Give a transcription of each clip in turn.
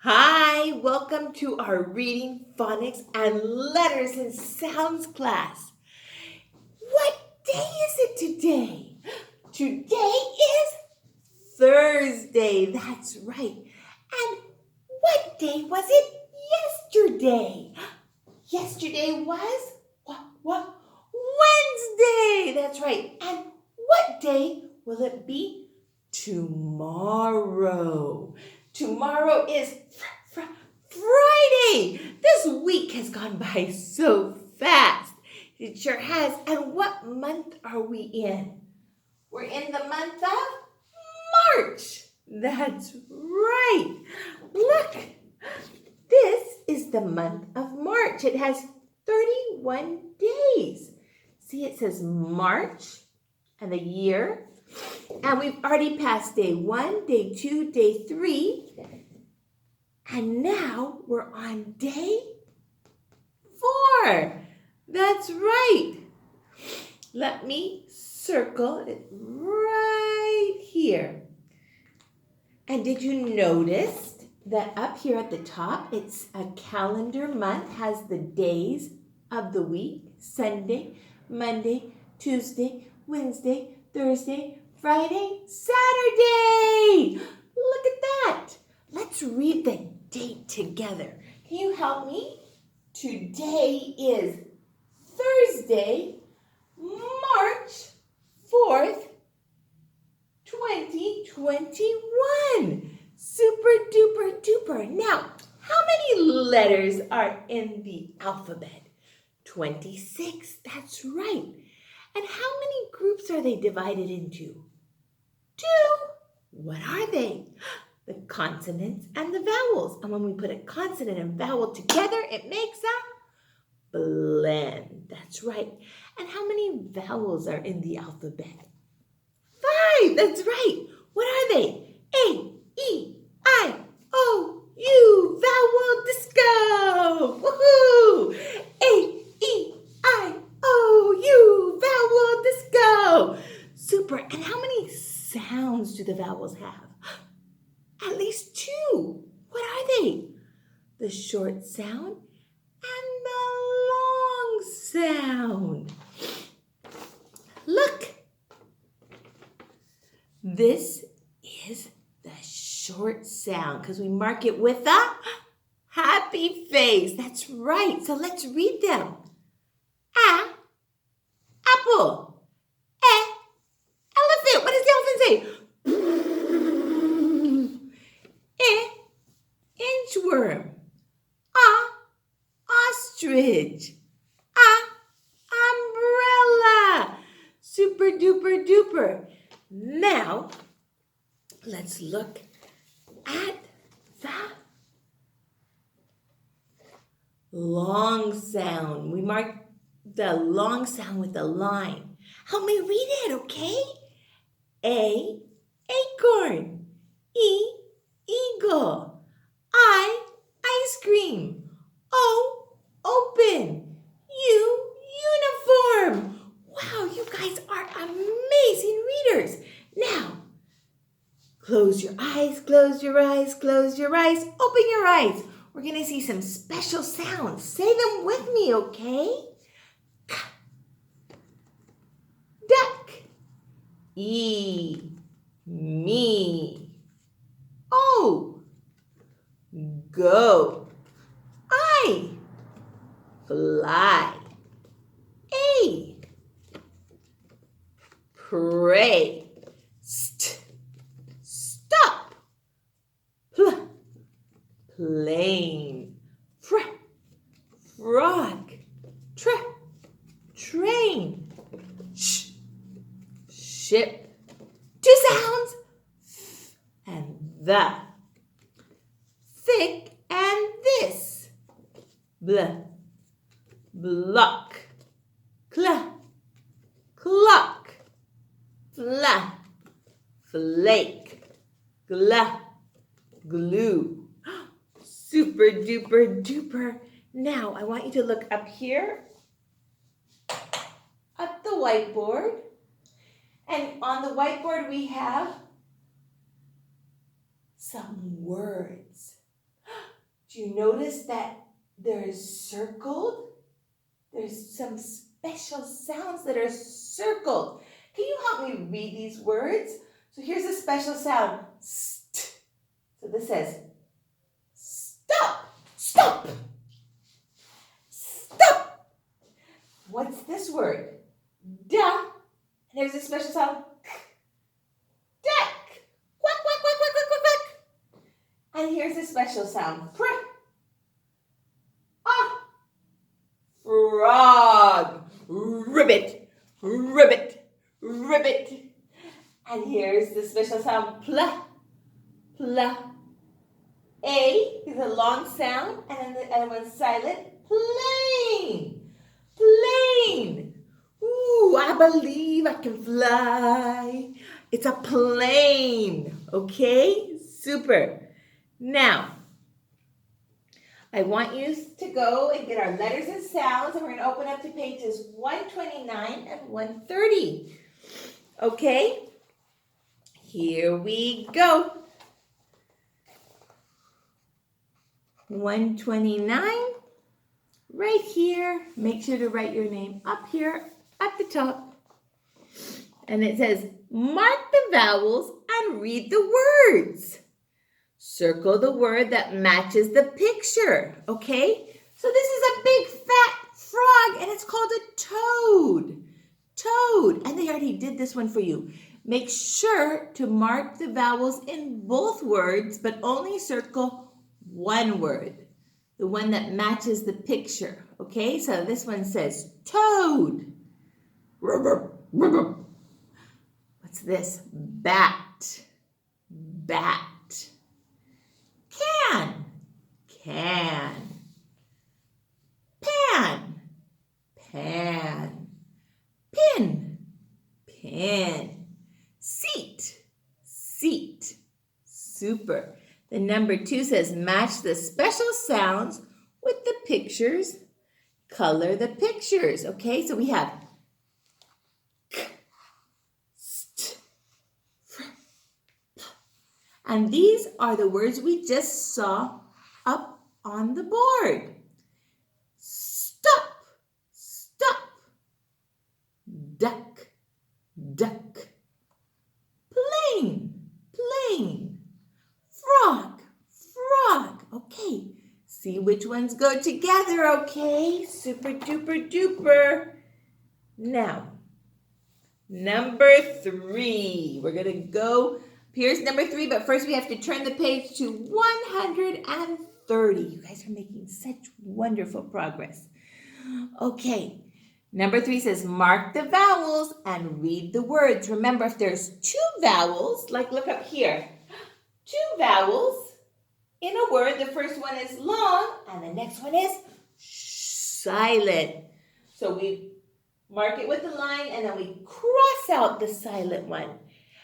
Hi, welcome to our reading, phonics, and letters and sounds class. What day is it today? Today is Thursday, that's right. And what day was it yesterday? Yesterday was what? Wednesday, that's right. And what day will it be tomorrow? Tomorrow is Friday. This week has gone by so fast. It sure has. And what month are we in? We're in the month of March. That's right. Look, this is the month of March. It has 31 days. See, it says March and the year. And we've already passed day 1, day 2, day 3. And now we're on day 4. That's right. Let me circle it right here. And did you notice that up here at the top, it's a calendar month, has the days of the week: Sunday, Monday, Tuesday, Wednesday, Thursday, Friday, Saturday. Look at that. Let's read the date together. Can you help me? Today is Thursday, March 4th, 2021. Super duper duper. Now, how many letters are in the alphabet? 26. That's right. And how many groups are they divided into? 2. What are they? The consonants and the vowels. And when we put a consonant and vowel together, it makes a blend. That's right. And how many vowels are in the alphabet? 5. That's right. What are they? A, E, I, O, U. Vowel disco. Woohoo! A, E, I, O, U. Vowel disco. Super. And how many sounds do the vowels have? At least 2. What are they? The short sound and the long sound. Look. This is the short sound because we mark it with a happy face. That's right. So let's read them. A, apple. E, elephant. What does the elephant say? Inchworm. Ostrich. Umbrella. Super duper duper. Now, let's look at the long sound. We mark the long sound with a line. Help me read it, okay? A, acorn. E, eagle. I, ice cream. O, open. U, uniform. Wow, you guys are amazing readers. Now, close your eyes, close your eyes, close your eyes, open your eyes. We're going to see some special sounds. Say them with me, okay? Duck. E, me. O, go. I, fly. A, pray. Stop. Plane. Frog. Train. Ship. 2 sounds. And the. Thick and this. Block. Clock. Flake. Glue. Super duper duper. Now I want you to look up here at the whiteboard. And on the whiteboard we have some words. Do you notice that there's circled? There's some special sounds that are circled. Can you help me read these words? So here's a special sound. St. So this says stop, stop, stop. What's this word? Da. And there's a special sound. Deck. Quack, quack, quack, quack, quack, quack, quack. And here's a special sound. Pr. Ah. Frog. Ribbit, ribbit, ribbit. And here's the special sound. Pla, pla. A is a long sound, and then the other one's silent. Plane, plane. Ooh, I believe I can fly. It's a plane, okay? Super. Now, I want you to go and get our letters and sounds, and we're going to open up to pages 129 and 130. Okay? Here we go. 129, right here. Make sure to write your name up here at the top. And it says, mark the vowels and read the words. Circle the word that matches the picture, okay? So this is a big fat frog and it's called a toad. Toad. And they already did this one for you. Make sure to mark the vowels in both words, but only circle one word, the one that matches the picture, okay? So this one says toad. What's this? Bat. Bat. Can. Can. Pan. Pan. Pin. Pin. Seat. Seat. Super. The number 2 says match the special sounds with the pictures. Color the pictures. Okay, so we have k, st, fr, p. And these are the words we just saw up on the board. Stop, stop. Duck, duck. Plane, plane. Frog, frog. Okay, see which ones go together, okay? Super duper duper. Now, number 3. We're going to go, here's number 3, but first we have to turn the page to 130. You guys are making such wonderful progress. Okay, number 3 says mark the vowels and read the words. Remember, if there's 2 vowels, like look up here. 2 vowels in a word. The first one is long and the next one is silent. So we mark it with the line and then we cross out the silent one.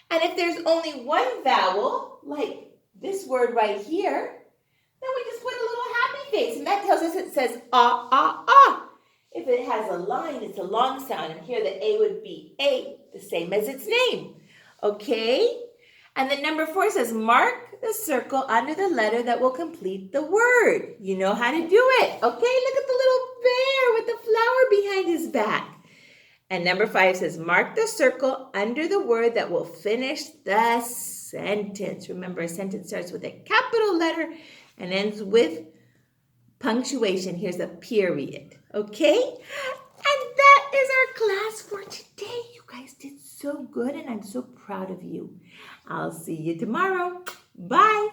And if there's only 1 vowel, like this word right here, then we just put a little happy face. And that tells us it says ah, ah, ah. If it has a line, it's a long sound. And here the A would be A, the same as its name. Okay? And then number 4 says, mark the circle under the letter that will complete the word. You know how to do it. Okay, look at the little bear with the flower behind his back. And number 5 says, mark the circle under the word that will finish the sentence. Remember, a sentence starts with a capital letter and ends with punctuation. Here's a period. Okay? And that is our class for today. You guys did so good, and I'm so proud of you. I'll see you tomorrow. Bye.